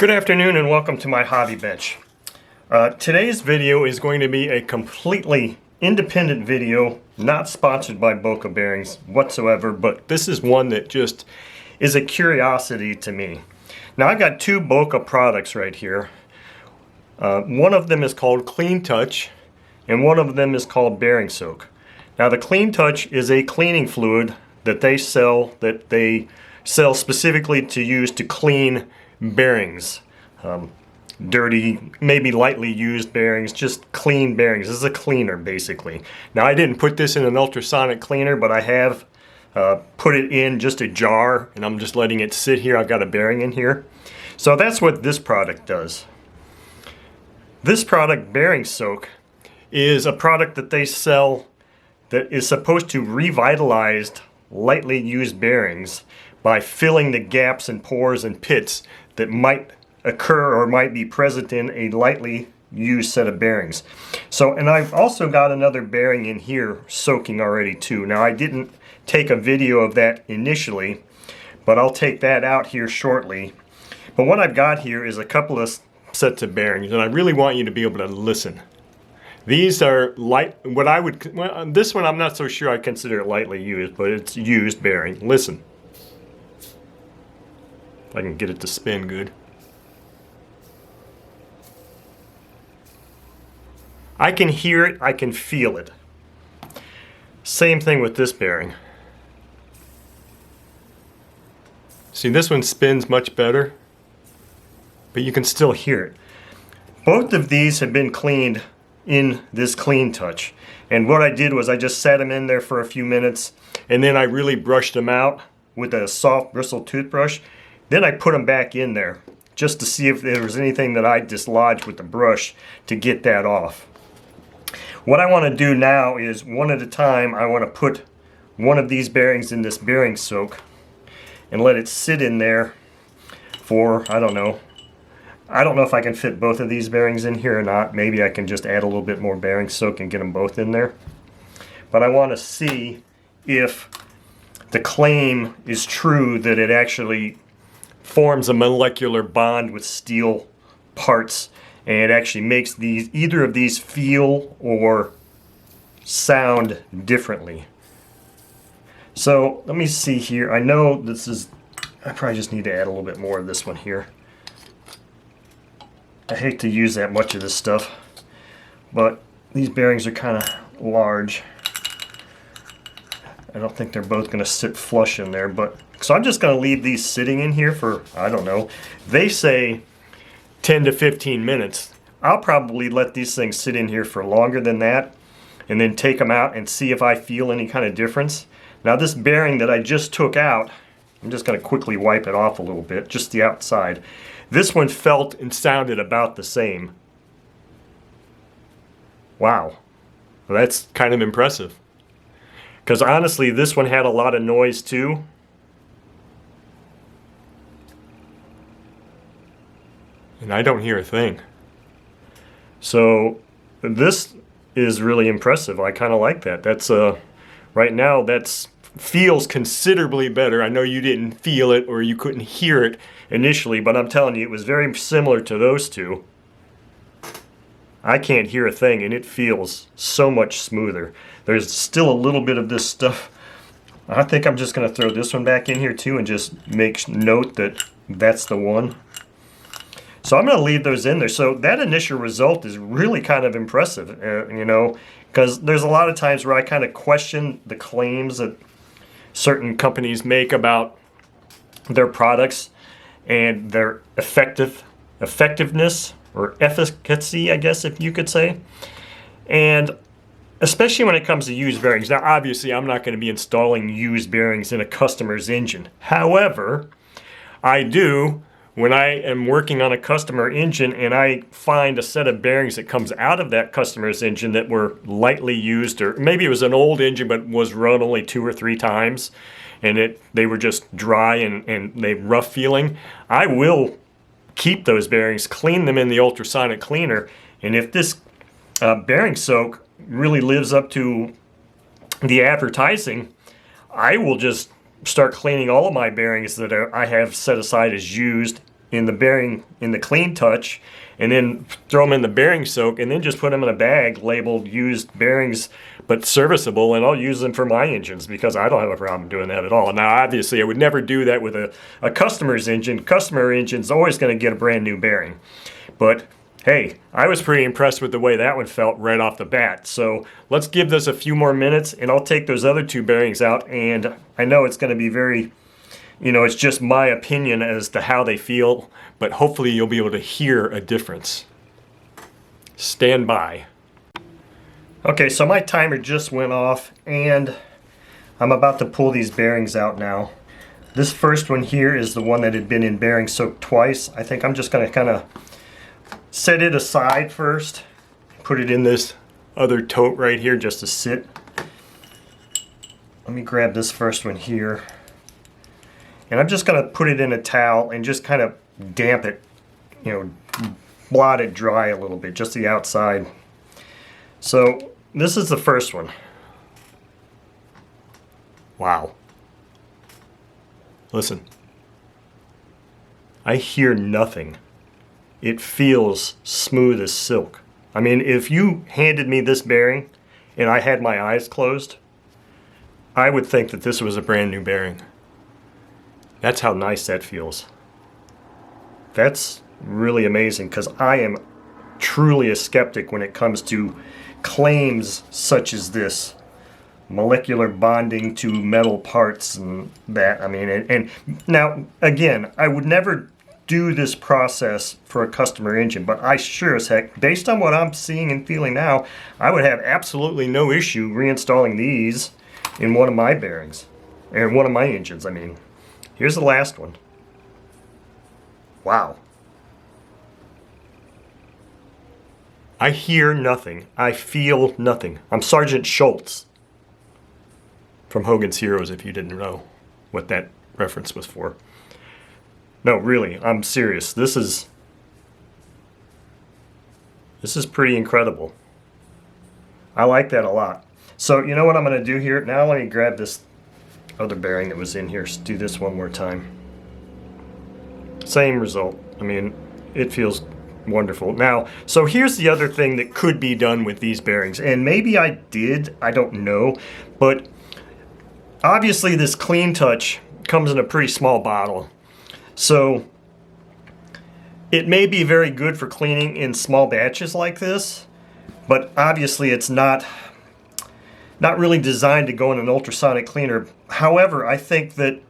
Good afternoon and welcome to my hobby bench. Today's video is going to be a completely independent video, not sponsored by Boca bearings whatsoever, but this is one that just is a curiosity to me. Now I've got two Boca products right here. One of them is called Clean Touch and one of them is called Bearing Soak. Now the Clean Touch is a cleaning fluid that they sell specifically to use to clean bearings. Dirty, maybe lightly used bearings, just clean bearings. This is a cleaner basically. Now I didn't put this in an ultrasonic cleaner, but I have put it in just a jar and I'm just letting it sit here. I've got a bearing in here. So that's what this product does. This product, Bearing Soak, is a product that they sell that is supposed to revitalize lightly used bearings by filling the gaps and pores and pits that might occur or might be present in a lightly used set of bearings. So, and I've also got another bearing in here soaking already too. Now I didn't take a video of that initially, but I'll take that out here shortly. But what I've got here is a couple of sets of bearings, and I really want you to be able to listen. These are light, this one I'm not so sure I consider it lightly used, but it's used bearing. Listen. If I can get it to spin good. I can hear it, I can feel it. Same thing with this bearing. See, this one spins much better, but you can still hear it. Both of these have been cleaned in this Clean Touch. And what I did was I just sat them in there for a few minutes, and then I really brushed them out with a soft bristle toothbrush. Then I put them back in there just to see if there was anything that I dislodged with the brush to get that off. What I want to do now is one at a time. I want to put one of these bearings in this Bearing Soak and let it sit in there for, I don't know if I can fit both of these bearings in here or not. Maybe I can just add a little bit more Bearing Soak and get them both in there. But I want to see if the claim is true that it actually forms a molecular bond with steel parts and it actually makes either of these feel or sound differently. So let me see here. I know I probably just need to add a little bit more of this one here. I hate to use that much of this stuff, but these bearings are kind of large. I don't think they're both going to sit flush in there, so I'm just going to leave these sitting in here for, I don't know, they say 10 to 15 minutes. I'll probably let these things sit in here for longer than that and then take them out and see if I feel any kind of difference. Now this bearing that I just took out, I'm just going to quickly wipe it off a little bit, just the outside. This one felt and sounded about the same. Wow, well, that's kind of impressive. Because honestly, this one had a lot of noise too. And I don't hear a thing. So this is really impressive. I kind of like that. That's right now that's feels considerably better. I know you didn't feel it or you couldn't hear it initially, but I'm telling you, it was very similar to those two. I can't hear a thing and it feels so much smoother. There's still a little bit of this stuff. I think I'm just going to throw this one back in here too and just make note that that's the one. So I'm going to leave those in there. So that initial result is really kind of impressive, you know, because there's a lot of times where I kind of question the claims that certain companies make about their products and their effectiveness or efficacy, I guess, if you could say. And especially when it comes to used bearings. Now, obviously, I'm not going to be installing used bearings in a customer's engine. However, I do when I am working on a customer engine and I find a set of bearings that comes out of that customer's engine that were lightly used, or maybe it was an old engine but was run only 2 or 3 times and they were just dry and they rough feeling, I will keep those bearings, clean them in the ultrasonic cleaner, and if this Bearing Soak really lives up to the advertising, I will just start cleaning all of my bearings that I have set aside as used in the clean touch, and then throw them in the bearing soak, and then just put them in a bag labeled used bearings but serviceable, and I'll use them for my engines because I don't have a problem doing that at all. Now obviously I would never do that with a customer's engine. Customer engine's always going to get a brand new bearing. But hey, I was pretty impressed with the way that one felt right off the bat. So let's give this a few more minutes, and I'll take those other two bearings out, and I know it's going to be very, it's just my opinion as to how they feel, but hopefully you'll be able to hear a difference. Stand by. Okay, so my timer just went off, and I'm about to pull these bearings out now. This first one here is the one that had been in bearing soak twice. I think I'm just going to kind of set it aside first. Put it in this other tote right here just to sit. Let me grab this first one here. And I'm just going to put it in a towel and just kind of damp it, blot it dry a little bit, just the outside. So this is the first one. Wow. Listen. I hear nothing. It feels smooth as silk. I mean, if you handed me this bearing and I had my eyes closed, I would think that this was a brand new bearing. That's how nice that feels. That's really amazing, because I am truly a skeptic when it comes to claims such as this. Molecular bonding to metal parts and that. I mean, and now, again, I would never do this process for a customer engine, but I sure as heck, based on what I'm seeing and feeling now, I would have absolutely no issue reinstalling these in one of my bearings, or one of my engines, I mean. Here's the last one. Wow. I hear nothing. I feel nothing. I'm Sergeant Schultz from Hogan's Heroes, if you didn't know what that reference was for. No, really, I'm serious. This is pretty incredible. I like that a lot. So you know what I'm going to do here? Now let me grab this other bearing that was in here. Let's do this one more time. Same result. I mean, it feels wonderful. Now, so here's the other thing that could be done with these bearings, and maybe I did, I don't know, but obviously this Clean Touch comes in a pretty small bottle. So it may be very good for cleaning in small batches like this, but obviously it's not really designed to go in an ultrasonic cleaner. However, I think that's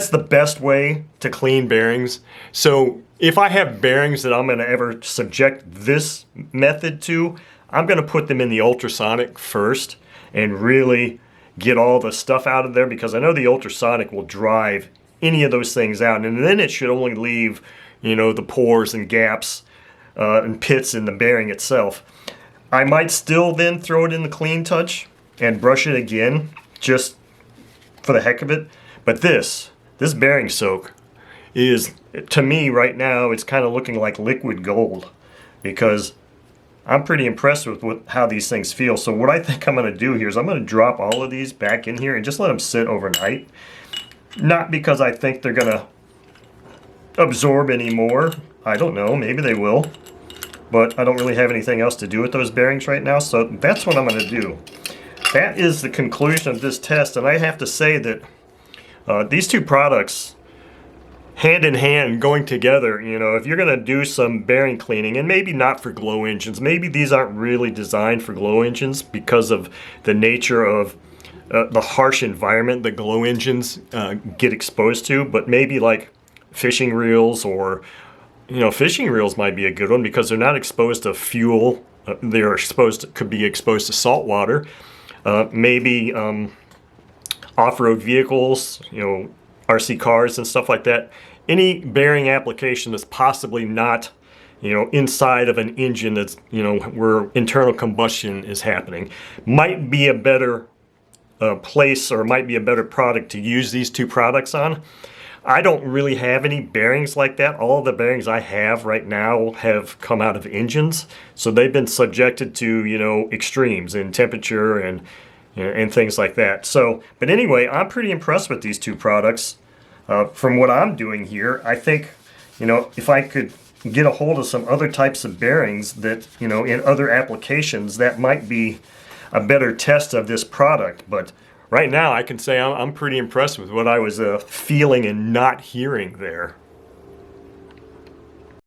the best way to clean bearings. So if I have bearings that I'm going to ever subject this method to, I'm going to put them in the ultrasonic first and really get all the stuff out of there, because I know the ultrasonic will drive any of those things out, and then it should only leave, the pores and gaps and pits in the bearing itself. I might still then throw it in the Clean Touch and brush it again, just for the heck of it. But this bearing soak is, to me right now, it's kind of looking like liquid gold, because I'm pretty impressed with how these things feel. So what I think I'm going to do here is I'm going to drop all of these back in here and just let them sit overnight. Not because I think they're going to absorb any more. I don't know, maybe they will. But I don't really have anything else to do with those bearings right now, so that's what I'm going to do. That is the conclusion of this test, and I have to say that these two products, hand in hand, going together, if you're going to do some bearing cleaning, and maybe not for glow engines, maybe these aren't really designed for glow engines because of the nature of the harsh environment that glow engines get exposed to, but maybe like fishing reels, or fishing reels might be a good one because they're not exposed to fuel. They're could be exposed to salt water. Maybe off-road vehicles, RC cars and stuff like that. Any bearing application that's possibly not, inside of an engine that's, where internal combustion is happening, might be a better place, or might be a better product to use these two products on. I don't really have any bearings like that. All the bearings I have right now have come out of engines, so they've been subjected to, extremes in temperature and things like that. So, but anyway, I'm pretty impressed with these two products. from what I'm doing here, I think, you know, if I could get a hold of some other types of bearings that, you know, in other applications, that might be a better test of this product. But right now I can say I'm pretty impressed with what I was feeling and not hearing there.